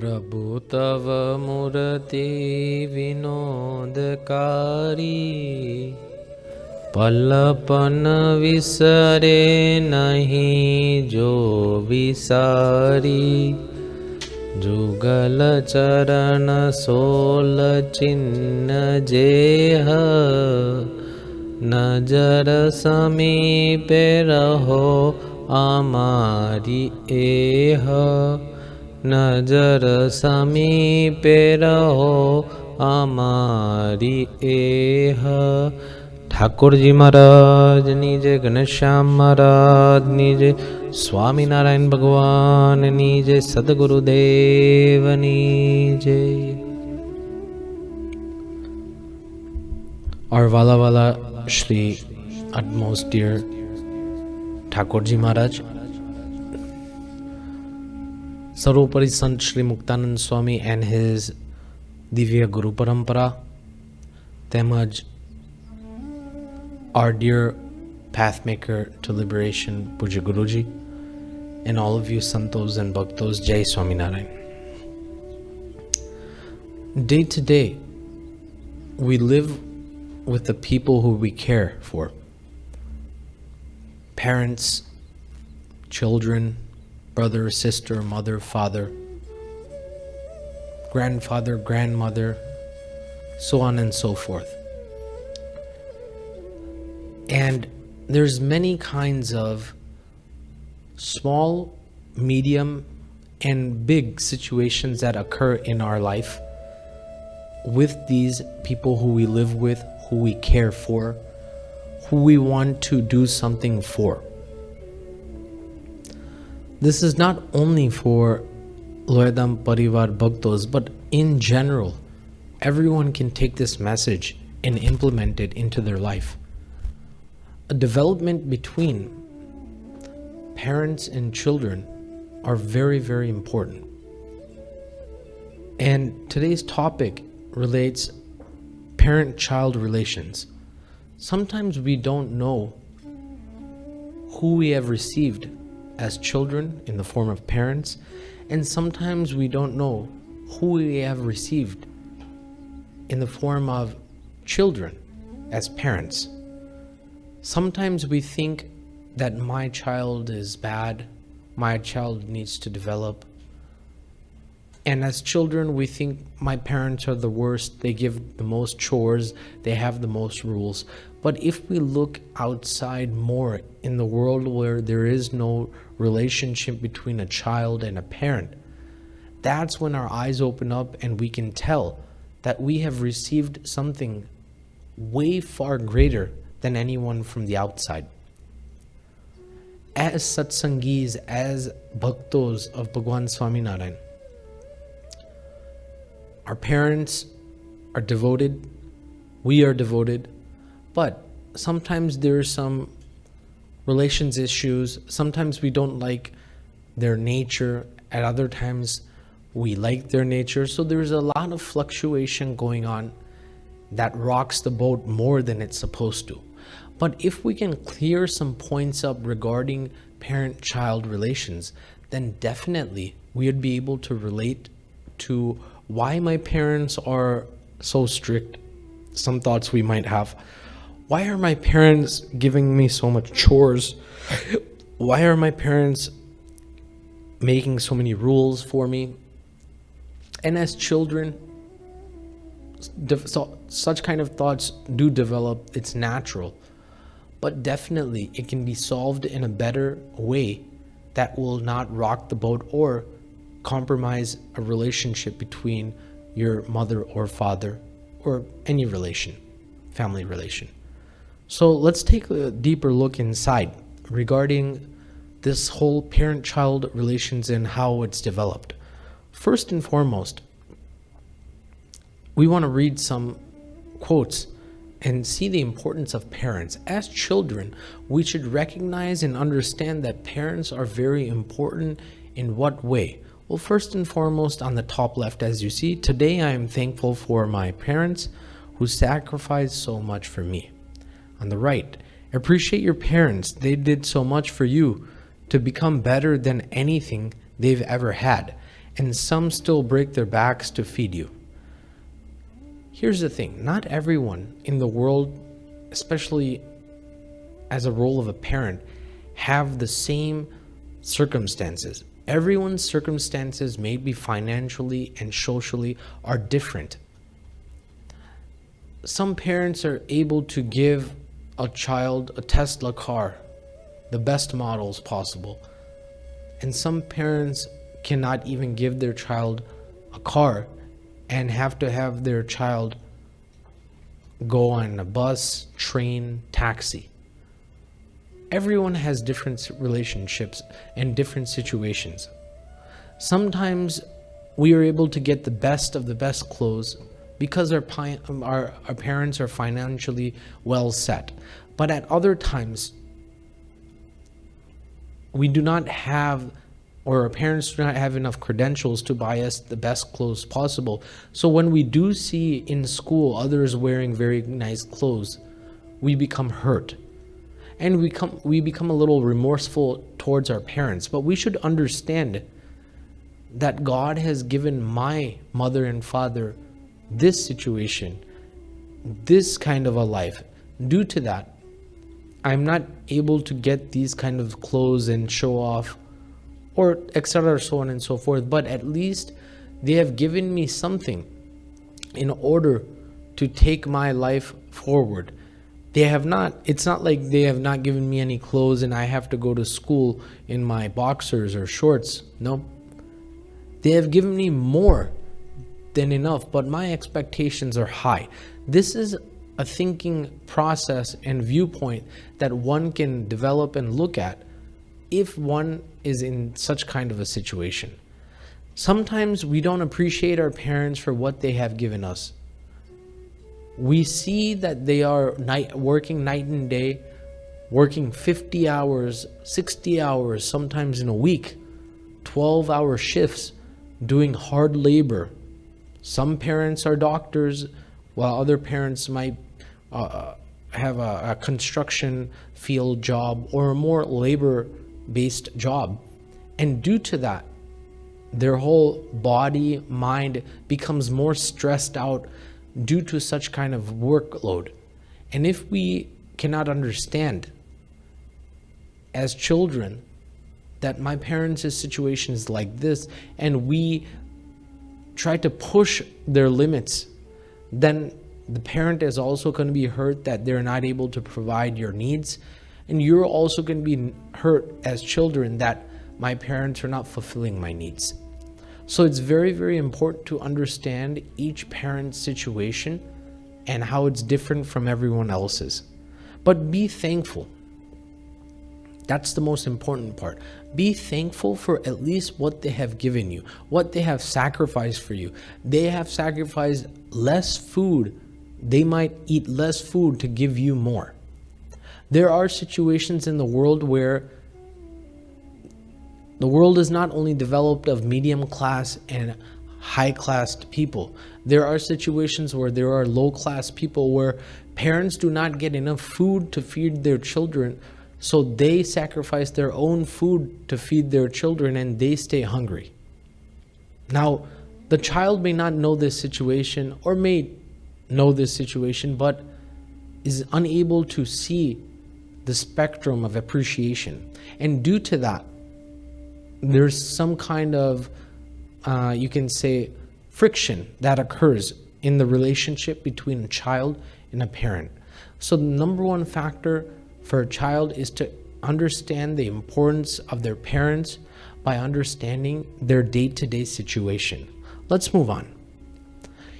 प्रभु तव मूर्ति विनोदकारी, पलपन विसरे नहीं जो विसारी। जुगल चरण सोल चिन्ह जेह, नजर समीपे रहो आमारी एह। नजर समीपे रहो आमारी एह। ठाकुर जी महाराज नीजे, घनश्याम महाराज नीजे, स्वामीनारायण भगवान नीजे, सदगुरुदेव नीजे। Our Vala Shri, utmost dear Thakur Ji Maharaj, Sarvopari Sant Shri Muktanand Swami and his Divya Guru Parampara, temaj our dear pathmaker to liberation, Puja Guruji, and all of you Santos and Bhaktos, Jai Swaminarayan. Day to day, we live with the people who we care for. Parents, children, brother, sister, mother, father, grandfather, grandmother, so on and so forth. And there's many kinds of small, medium, and big situations that occur in our life with these people who we live with, who we care for, who we want to do something for. This is not only for Loyadham Parivar Bhaktos, but in general, everyone can take this message and implement it into their life. A development between parents and children are very, very important. And today's topic relates parent-child relations. Sometimes we don't know who we have received as children in the form of parents, and sometimes we don't know who we have received in the form of children as parents. Sometimes we think that my child is bad, my child needs to develop. And as children, we think my parents are the worst, they give the most chores, they have the most rules. But if we look outside more in the world where there is no relationship between a child and a parent, that's when our eyes open up and we can tell that we have received something way far greater than anyone from the outside. As satsangis, as bhaktos of Bhagwan Swaminarayan, our parents are devoted, we are devoted, but sometimes there are some relations issues. Sometimes we don't like their nature, at other times we like their nature. So there's a lot of fluctuation going on that rocks the boat more than it's supposed to. But if we can clear some points up regarding parent-child relations, then definitely we would be able to relate to why my parents are so strict. Some thoughts we might have. Why are my parents giving me so much chores? Why are my parents making so many rules for me? And as children, such kind of thoughts do develop. It's natural. But definitely it can be solved in a better way that will not rock the boat or compromise a relationship between your mother or father or any relation, family relation. So let's take a deeper look inside regarding this whole parent-child relations and how it's developed. First and foremost, we want to read some quotes and see the importance of parents. As children, we should recognize and understand that parents are very important. In what way? Well, first and foremost, on the top left, as you see, today I am thankful for my parents who sacrificed so much for me. On the right, appreciate your parents. They did so much for you to become better than anything they've ever had. and some still break their backs to feed you. Here's the thing, not everyone in the world, especially as a role of a parent, have the same circumstances. Everyone's circumstances, maybe financially and socially, are different. Some parents are able to give a child a Tesla car, the best models possible. And some parents cannot even give their child a car and have to have their child go on a bus, train, taxi. Everyone has different relationships and different situations. Sometimes we are able to get the best of the best clothes because our parents are financially well set. But at other times, we do not have, or our parents do not have enough credentials to buy us the best clothes possible. So when we do see in school others wearing very nice clothes, we become hurt. And we become a little remorseful towards our parents. But we should understand that God has given my mother and father this situation, this kind of a life. Due to that, I'm not able to get these kind of clothes and show off, or etc., so on and so forth. But at least they have given me something in order to take my life forward. They have not, it's not like they have not given me any clothes and I have to go to school in my boxers or shorts. No. They have given me more than enough, but my expectations are high. This is a thinking process and viewpoint that one can develop and look at if one is in such kind of a situation. Sometimes we don't appreciate our parents for what they have given us. We see that they are working night and day, working 50 hours, 60 hours, sometimes in a week, 12-hour shifts, doing hard labor. Some parents are doctors, while other parents might have a construction field job or a more labor-based job. And due to that, their whole body, mind becomes more stressed out due to such kind of workload. And if we cannot understand as children that my parents' situation is like this, and we try to push their limits, then the parent is also going to be hurt that they're not able to provide your needs. And you're also going to be hurt as children that my parents are not fulfilling my needs. So it's very, very important to understand each parent's situation and how it's different from everyone else's. But be thankful. That's the most important part. Be thankful for at least what they have given you, what they have sacrificed for you. They have sacrificed less food. They might eat less food to give you more. There are situations in the world where the world is not only developed of medium class and high class people. There are situations where there are low class people where parents do not get enough food to feed their children, so they sacrifice their own food to feed their children and they stay hungry. Now, the child may not know this situation or may know this situation, but is unable to see the spectrum of appreciation. And due to that, there's some kind of, you can say, friction that occurs in the relationship between a child and a parent. So the number one factor for a child is to understand the importance of their parents by understanding their day-to-day situation. Let's move on.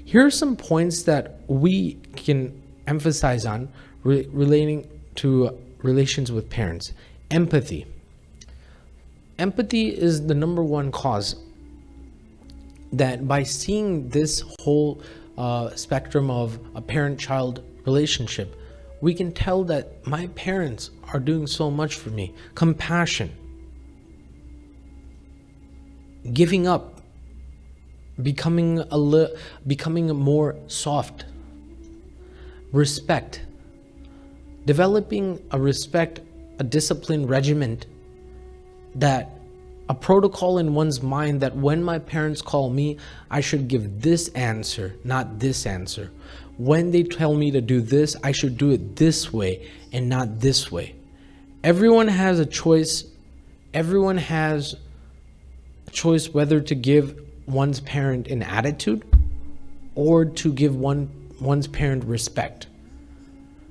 Here are some points that we can emphasize on relating to relations with parents. Empathy. Empathy is the number one cause that by seeing this whole spectrum of a parent-child relationship, we can tell that my parents are doing so much for me. Compassion, giving up, becoming more soft, respect, developing a disciplined regiment that a protocol in one's mind that when my parents call me, I should give this answer, not this answer. When they tell me to do this, I should do it this way and not this way. Everyone has a choice. Everyone has a choice whether to give one's parent an attitude or to give one's parent respect.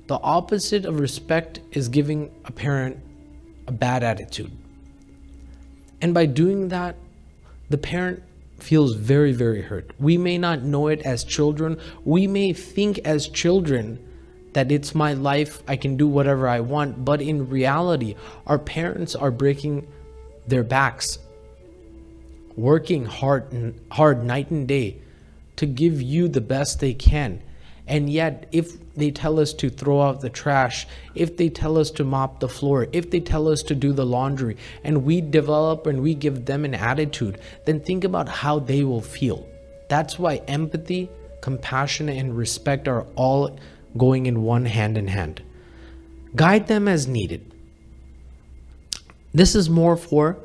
The opposite of respect is giving a parent a bad attitude. And by doing that, the parent feels very, very hurt. We may not know it as children. We may think as children that it's my life, I can do whatever I want. But in reality, our parents are breaking their backs, working hard night and day to give you the best they can. And yet, if they tell us to throw out the trash, if they tell us to mop the floor, if they tell us to do the laundry, and we develop and we give them an attitude, then think about how they will feel. That's why empathy, compassion, and respect are all going in one hand in hand. Guide them as needed. This is more for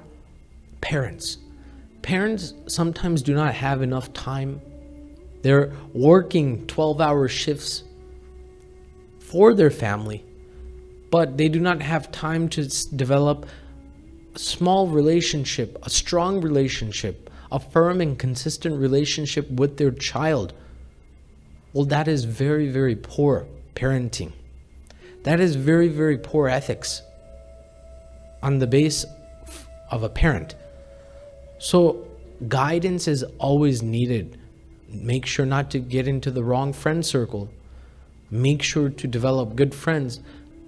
parents. Parents sometimes do not have enough time. They're working 12-hour shifts for their family, but they do not have time to develop a small relationship, a strong relationship, a firm and consistent relationship with their child. Well, that is very, very poor parenting. That is very, very poor ethics on the base of a parent. So guidance is always needed. Make sure not to get into the wrong friend circle. Make sure to develop good friends.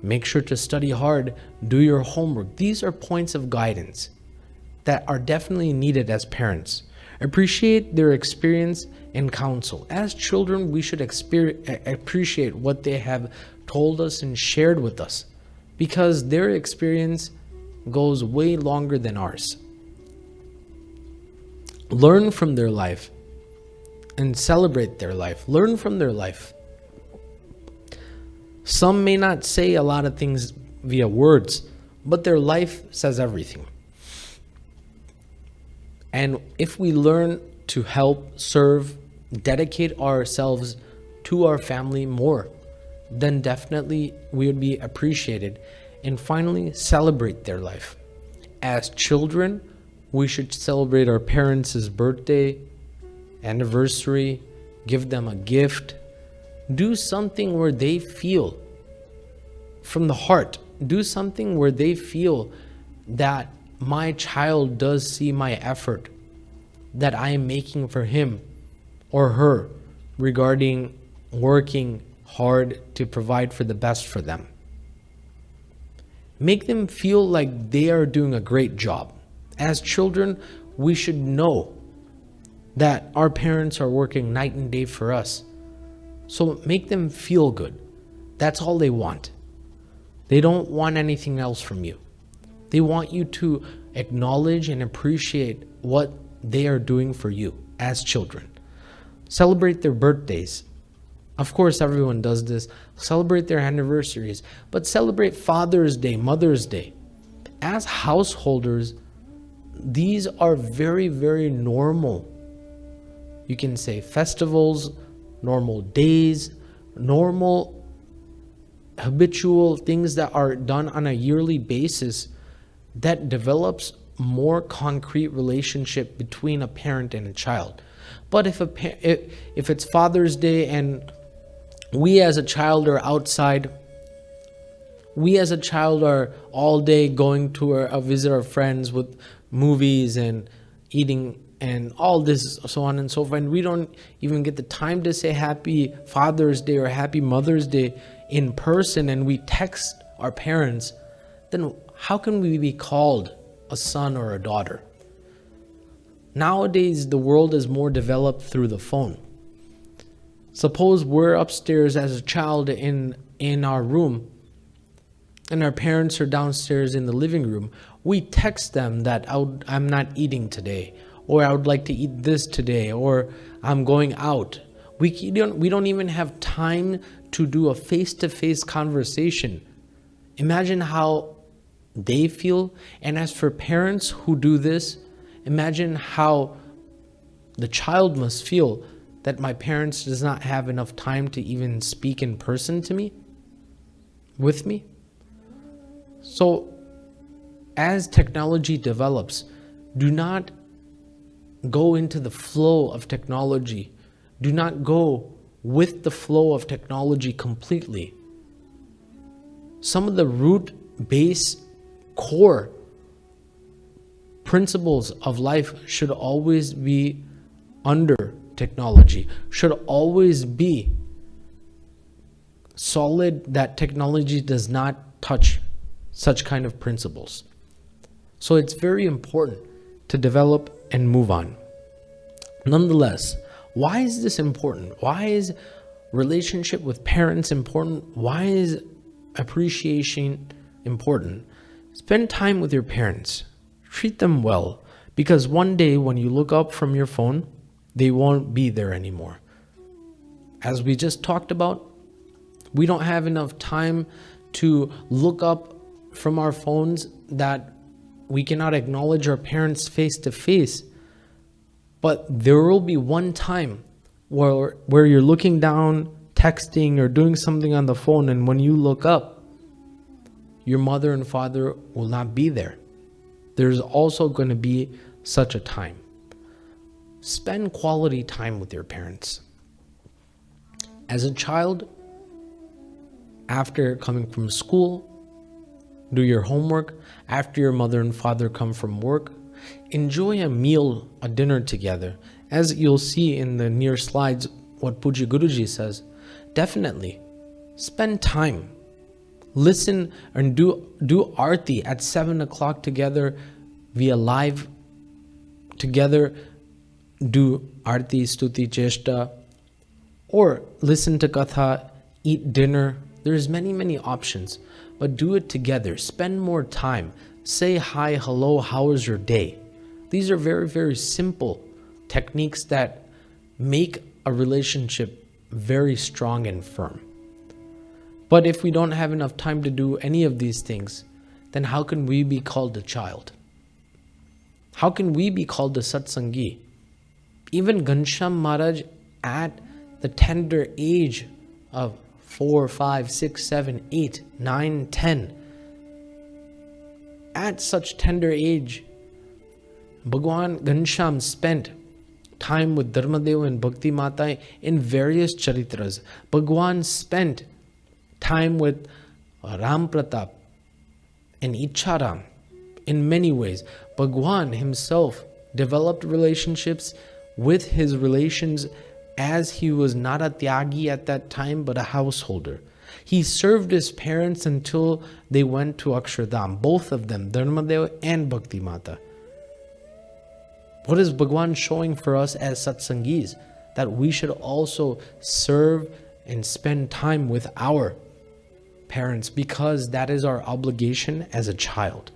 Make sure to study hard. Do your homework. These are points of guidance that are definitely needed as parents. Appreciate their experience and counsel. As children, we should appreciate what they have told us and shared with us, because their experience goes way longer than ours. Learn from their life and celebrate their life. Learn from their life. Some may not say a lot of things via words, but their life says everything. And if we learn to help, serve, dedicate ourselves to our family more, then definitely we would be appreciated. And finally, celebrate their life. As children, we should celebrate our parents' birthday, anniversary, give them a gift. Do something where they feel from the heart. Do something where they feel that my child does see my effort that I am making for him or her regarding working hard to provide for the best for them. Make them feel like they are doing a great job. As children, we should know that our parents are working night and day for us. So make them feel good. That's all they want. They don't want anything else from you. They want you to acknowledge and appreciate what they are doing for you as children. Celebrate their birthdays. Of course, everyone does this. Celebrate their anniversaries, but celebrate Father's Day, Mother's Day. As householders, these are very, very normal. You can say festivals, normal days, normal habitual things that are done on a yearly basis that develops more concrete relationship between a parent and a child. But if it's Father's Day and we as a child are outside, we as a child are all day going to visit our friends with movies and eating and all this, so on and so forth, and we don't even get the time to say Happy Father's Day or Happy Mother's Day in person, and we text our parents, then how can we be called a son or a daughter? Nowadays, the world is more developed through the phone. Suppose we're upstairs as a child in our room, and our parents are downstairs in the living room. We text them that I'm not eating today, or I would like to eat this today, or I'm going out. We don't even have time to do a face-to-face conversation. Imagine how they feel. And as for parents who do this, imagine how the child must feel that my parents does not have enough time to even speak in person to me, with me. So as technology develops, do not go into the flow of technology. Do not go with the flow of technology completely. Some of the root, base, core principles of life should always be under technology, should always be solid, that technology does not touch such kind of principles. So it's very important to develop and move on. Nonetheless, why is this important? Why is relationship with parents important? Why is appreciation important? Spend time with your parents. Treat them well, because one day when you look up from your phone, they won't be there anymore. As we just talked about, we don't have enough time to look up from our phones that we cannot acknowledge our parents face to face. But there will be one time where you're looking down, texting or doing something on the phone, and when you look up, your mother and father will not be there. There's also going to be such a time. Spend quality time with your parents. As a child, after coming from school, do your homework. After your mother and father come from work, enjoy a meal, a dinner together. As you'll see in the near slides, what Puji Guruji says, definitely spend time. Listen and do arti at 7 o'clock together via live together. Do arti, stuti, cheshta, or listen to katha, eat dinner. There's many options, but do it together. Spend more time. Say hi, hello, how was your day? These are very simple techniques that make a relationship very strong and firm. But if we don't have enough time to do any of these things, then how can we be called a child? How can we be called a satsangi? Even Ghanshyamprakashdasji Maharaj, at the tender age of 4, 5, 6, 7, 8, 9, 10, at such tender age, Bhagwan Ghanshyam spent time with Dharmadev and Bhakti Mata in various charitras. Bhagwan spent time with Ram Pratap and Icharam in many ways. Bhagwan himself developed relationships with his relations as he was not a tyagi at that time, but a householder. He served his parents until they went to Akshardham, both of them, Dharmadev and Bhakti Mata. What is Bhagwan showing for us as satsangis? That we should also serve and spend time with our parents, because that is our obligation as a child.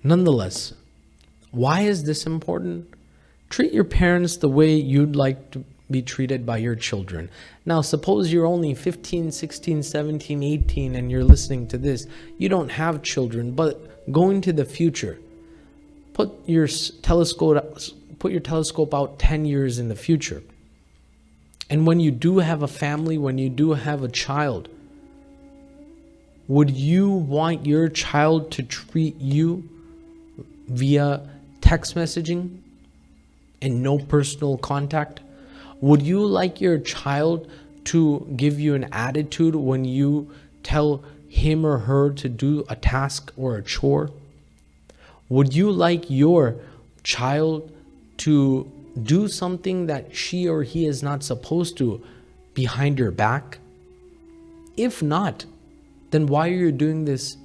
Nonetheless, why is this important? Treat your parents the way you'd like to be treated by your children. Now, suppose you're only 15, 16, 17, 18 and you're listening to this. You don't have children, but going to the future, put your telescope out 10 years in the future. And when you do have a family, when you do have a child, would you want your child to treat you via text messaging and no personal contact? Would you like your child to give you an attitude when you tell him or her to do a task or a chore? Would you like your child to do something that she or he is not supposed to behind your back? If not, then why are you doing this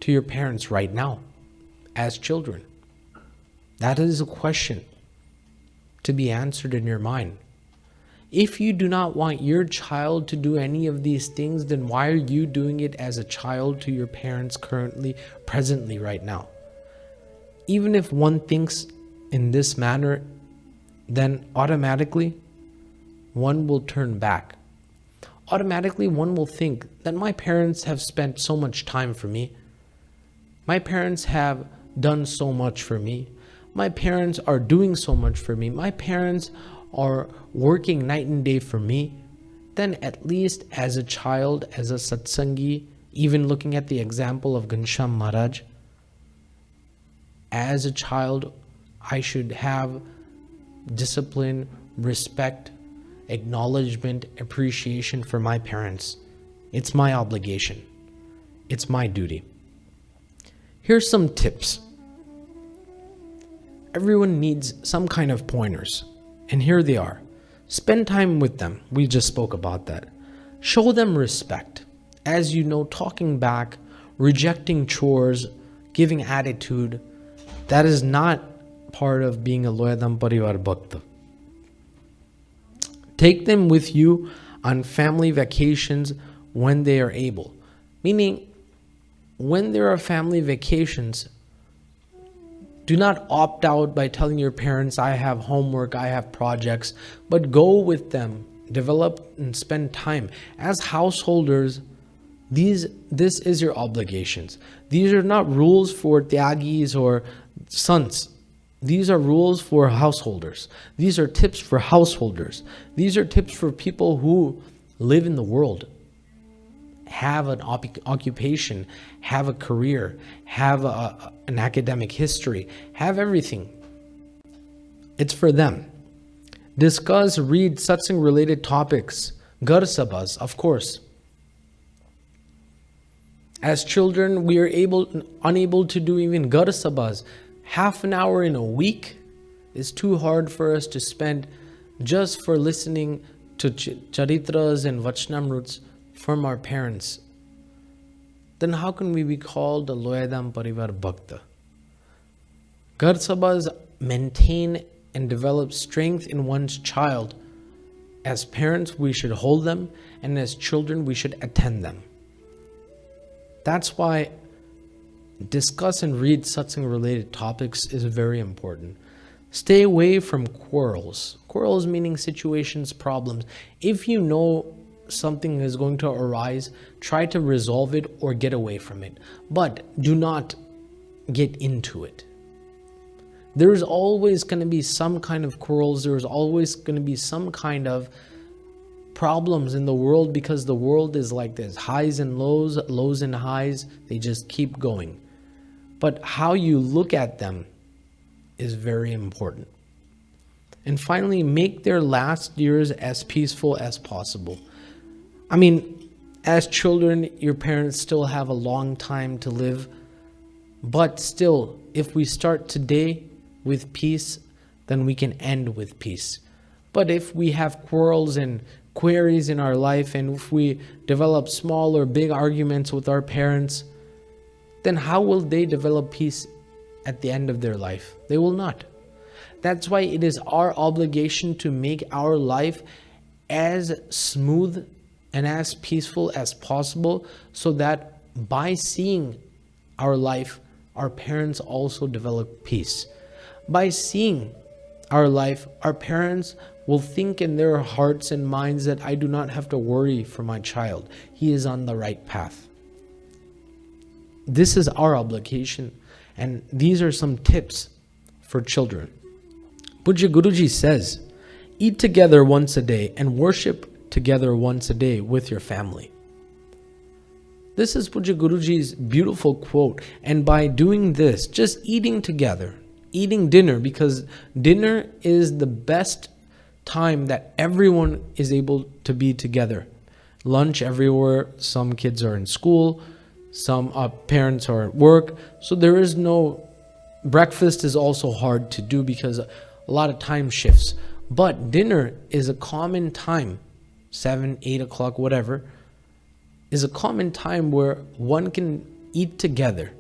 to your parents right now as children? That is a question to be answered in your mind. If you do not want your child to do any of these things, then why are you doing it as a child to your parents presently, right now? Even if one thinks in this manner, then automatically one will turn back. automatically one will think that my parents have spent so much time for me. My parents have done so much for me. My parents are doing so much for me. My parents are working night and day for me. Then at least as a child, as a satsangi, even looking at the example of Ghanshyam Maharaj, as a child, I should have discipline, respect, acknowledgement, appreciation for my parents. It's my obligation. It's my duty. Here's some tips. Everyone needs some kind of pointers, and here they are. Spend time with them. We just spoke about that. Show them respect. As you know, talking back, rejecting chores, giving attitude, that is not part of being a Loyadham Parivar Bhakta. Take them with you on family vacations when they are able. Meaning, when there are family vacations, do not opt out by telling your parents, I have homework, I have projects, but go with them, develop and spend time. As householders, this is your obligations. These are not rules for tyagis or sons. These are rules for householders. These are tips for householders. These are tips for people who live in the world, have an occupation, have a career, have an academic history, have everything. It's for them. Discuss, read satsang related topics, Gar Sabhas, of course. As children, we are unable to do even Gar Sabhas. Half an hour in a week is too hard for us to spend just for listening to charitras and vachanamruts from our parents. Then how can we be called a Loyadham Parivar Bhakta? Gar Sabhas maintain and develop strength in one's child. As parents, we should hold them, and as children, we should attend them. That's why discuss and read satsang related topics is very important. Stay away from quarrels. Quarrels meaning situations, problems. If you know something is going to arise, try to resolve it or get away from it. But do not get into it. There's always going to be some kind of quarrels. There's always going to be some kind of problems in the world, because the world is like this. Highs and lows, lows and highs, they just keep going. But how you look at them is very important. And finally, make their last years as peaceful as possible. I mean, as children, your parents still have a long time to live. But still, if we start today with peace, then we can end with peace. But if we have quarrels and queries in our life, and if we develop small or big arguments with our parents, then how will they develop peace at the end of their life? They will not. That's why it is our obligation to make our life as smooth and as peaceful as possible, so that by seeing our life, our parents also develop peace. By seeing our life, our parents will think in their hearts and minds that I do not have to worry for my child. He is on the right path. This is our obligation, and these are some tips for children. Pujya Guruji says, eat together once a day and worship together once a day with your family. This is Pujya Guruji's beautiful quote. And by doing this, just eating together, eating dinner, because dinner is the best time that everyone is able to be together. Lunch everywhere, some kids are in school, some parents are at work, so there is no, breakfast is also hard to do because a lot of time shifts. But dinner is a common time, 7, 8 o'clock, whatever, is a common time where one can eat together.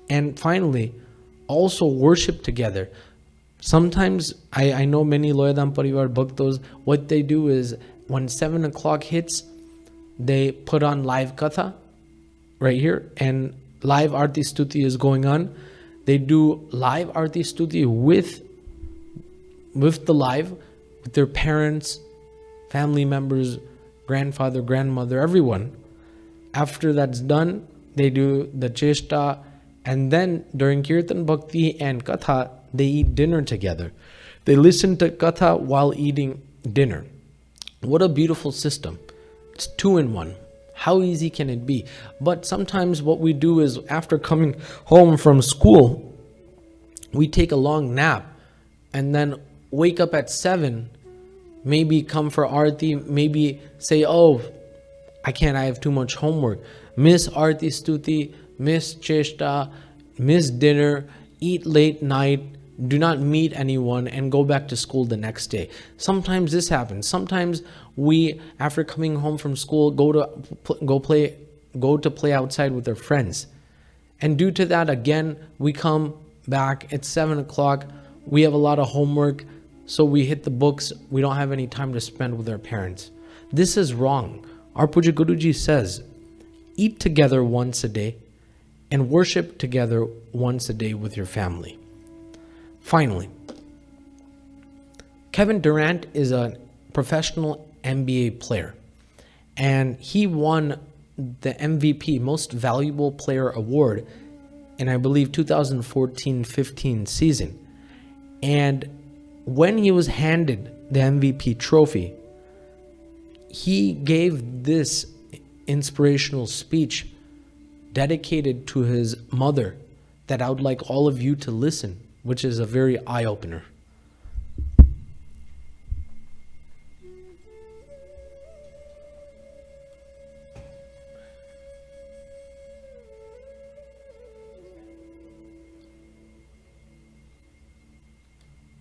And finally, also worship together. Sometimes, I know many Loyadham Parivar Bhaktos, what they do is, when 7 o'clock hits, they put on live Katha, right here, and live Arti Stuti is going on. They do live Arti Stuti with their parents, family members, grandfather, grandmother, everyone. After that's done, they do the cheshta, and then during Kirtan, Bhakti and Katha, they eat dinner together. They listen to Katha while eating dinner. What a beautiful system. It's 2 in 1. How easy can it be? But sometimes what we do is, after coming home from school, we take a long nap and then wake up at 7, maybe come for Aarti, maybe say, oh, I can't, I have too much homework. Miss Aarti Stuti, miss Cheshta, miss dinner, eat late night, do not meet anyone, and go back to school the next day. Sometimes this happens. Sometimes we, after coming home from school, go to play outside with our friends. And due to that, again, we come back at 7 o'clock. We have a lot of homework, so we hit the books. We don't have any time to spend with our parents. This is wrong. Our Puja Guruji says, eat together once a day and worship together once a day with your family. Finally, Kevin Durant is a professional NBA player, and he won the MVP, Most Valuable Player Award, in, I believe, 2014-15 season. And when he was handed the MVP trophy, he gave this inspirational speech dedicated to his mother that I would like all of you to listen, which is a very eye-opener.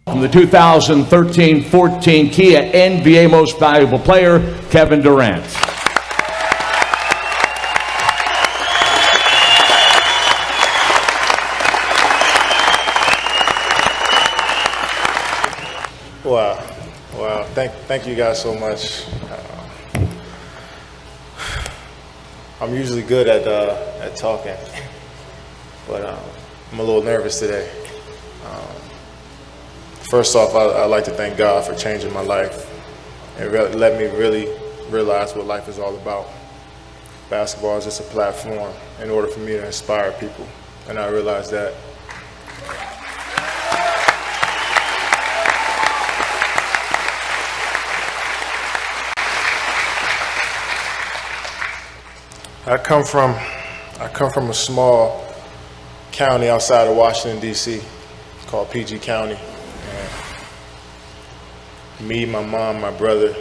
From the 2013-14 Kia NBA Most Valuable Player, Kevin Durant. Wow. Thank you guys so much. I'm usually good at talking, but I'm a little nervous today. First off, I'd like to thank God for changing my life and let me really realize what life is all about. Basketball is just a platform in order for me to inspire people, and I realized that. I come from a small county outside of Washington, D.C. called PG County. And me, my mom, my brother,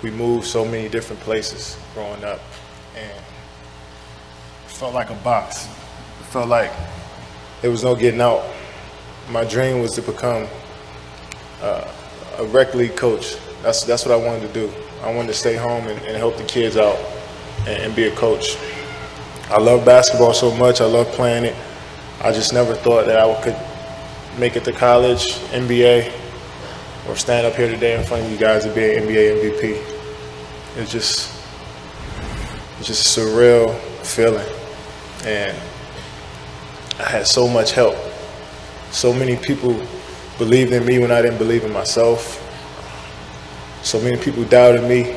we moved so many different places growing up, and it felt like a box. It felt like there was no getting out. My dream was to become a rec league coach. That's what I wanted to do. I wanted to stay home and help the kids out and be a coach. I love basketball so much. I love playing it. I just never thought that I could make it to college, NBA, or stand up here today in front of you guys and be an NBA MVP. It's just a surreal feeling. And I had so much help. So many people believed in me when I didn't believe in myself. So many people doubted me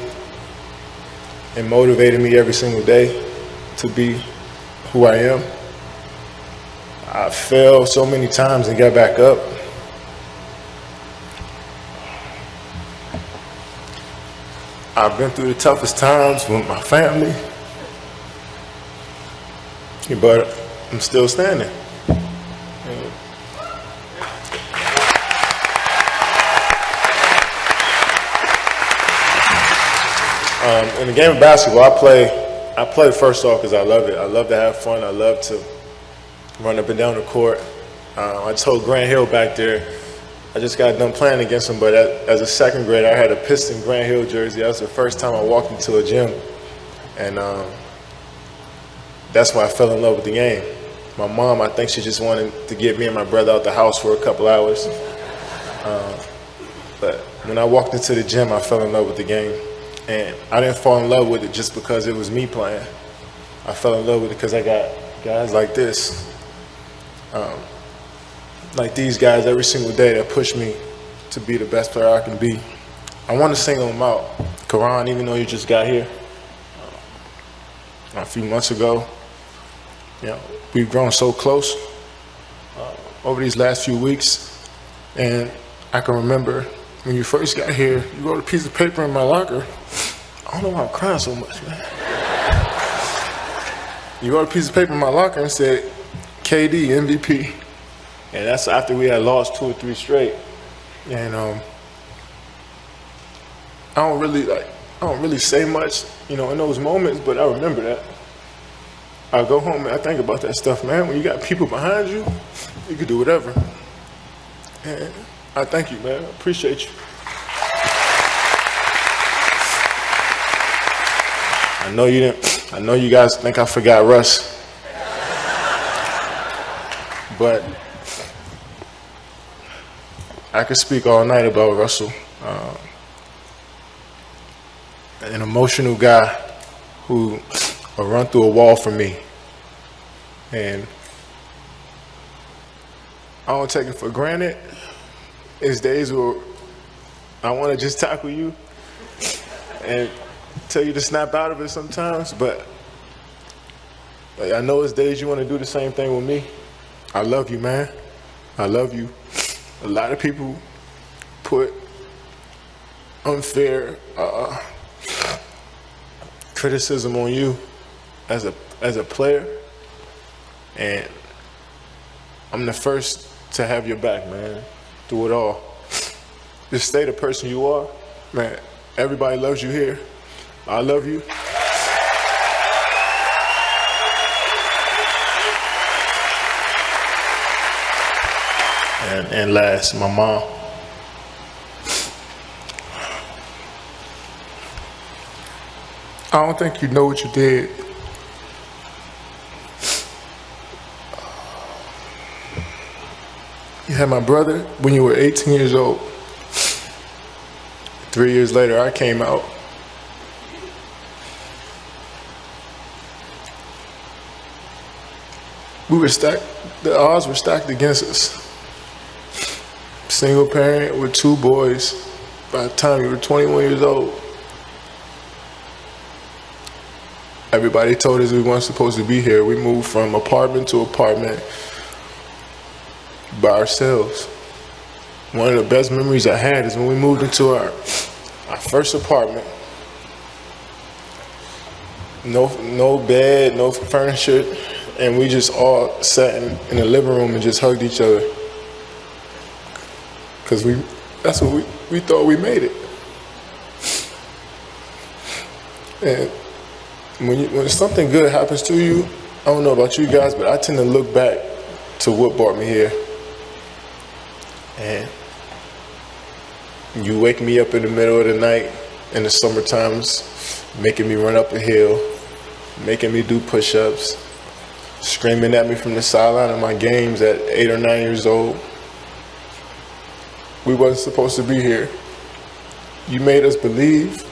and motivated me every single day to be who I am. I failed so many times and got back up. I've been through the toughest times with my family, but I'm still standing. In the game of basketball, I play first off because I love it. I love to have fun. I love to run up and down the court. I told Grant Hill back there, I just got done playing against him, but as a second grader, I had a Piston Grant Hill jersey. That was the first time I walked into a gym, and that's why I fell in love with the game. My mom, I think she just wanted to get me and my brother out the house for a couple hours. But when I walked into the gym, I fell in love with the game. And I didn't fall in love with it just because it was me playing. I fell in love with it because I got guys like this, like these guys every single day that push me to be the best player I can be. I want to single him out. Karan, even though you just got here a few months ago, you know, we've grown so close over these last few weeks. And I can remember when you first got here, you wrote a piece of paper in my locker. I don't know why I'm crying so much, man. You wrote a piece of paper in my locker and said, KD, MVP. And that's after we had lost 2 or 3 straight. And I don't really say much, you know, in those moments, but I remember that. I go home and I think about that stuff, man. When you got people behind you, you can do whatever. And I thank you, man. I appreciate you. I know you guys think I forgot Russ. But I could speak all night about Russell. An emotional guy who will run through a wall for me. And I don't take it for granted. There's days where I want to just tackle you and tell you to snap out of it sometimes, but I know it's days you want to do the same thing with me. I love you, man. I love you. A lot of people put unfair criticism on you as a player, and I'm the first to have your back, man, through it all. Just stay the person you are, man. Everybody loves you here. I love you. And last, my mom. I don't think you know what you did. You had my brother when you were 18 years old. 3 years later, I came out. We were stacked, the odds were stacked against us. Single parent with 2 boys by the time you were 21 years old. Everybody told us we weren't supposed to be here. We moved from apartment to apartment by ourselves. One of the best memories I had is when we moved into our first apartment. No bed, no furniture, and we just all sat in the living room and just hugged each other. Because that's what we thought we made it. And when something good happens to you, I don't know about you guys, but I tend to look back to what brought me here. And you wake me up in the middle of the night in the summer times, making me run up a hill, making me do push-ups, screaming at me from the sideline of my games at 8 or 9 years old. We wasn't supposed to be here. You made us believe.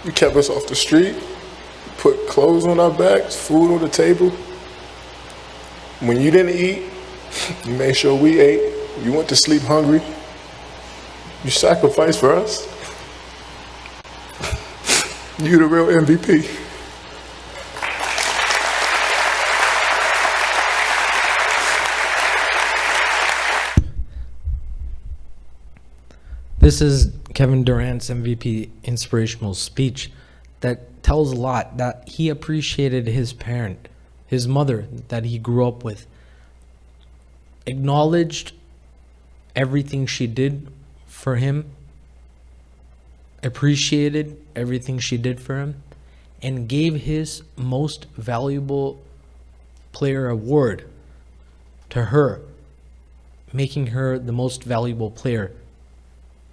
You kept us off the street. You put clothes on our backs, food on the table. When you didn't eat, you made sure we ate. You went to sleep hungry. You sacrificed for us. You the real MVP. This is Kevin Durant's MVP inspirational speech that tells a lot, that he appreciated his parent, his mother that he grew up with, acknowledged everything she did for him, appreciated everything she did for him, and gave his most valuable player award to her, making her the most valuable player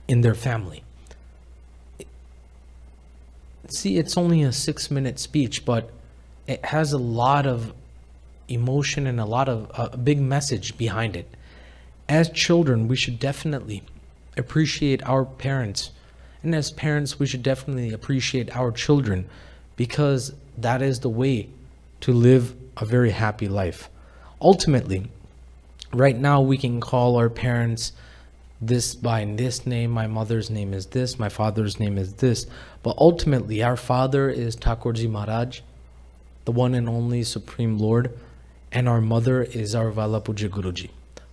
in their family. See, it's only a 6-minute speech, but it has a lot of emotion and a lot of a big message behind it. As children, we should definitely appreciate our parents, and as parents, we should definitely appreciate our children, because that is the way to live a very happy life. Ultimately, right now we can call our parents this by this name, my mother's name is this, my father's name is this. But ultimately, our father is Thakurji Maharaj, the one and only Supreme Lord, and our mother is our Vala Puja Guruji.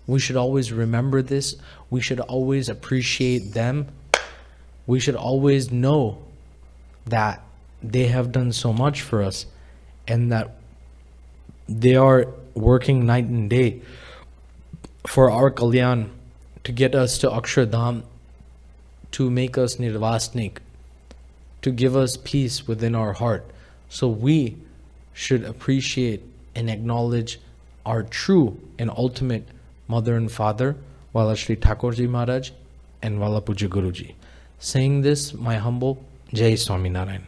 We should always remember this. We should always appreciate them. We should always know that they have done so much for us and that they are working night and day for our kalyan, to get us to Akshardham, to make us nirvasnik, to give us peace within our heart. So we should appreciate and acknowledge our true and ultimate mother and father, Wala Shri Thakurji Maharaj and Wala Puja Guruji. Saying this, my humble Jai Swaminarayan.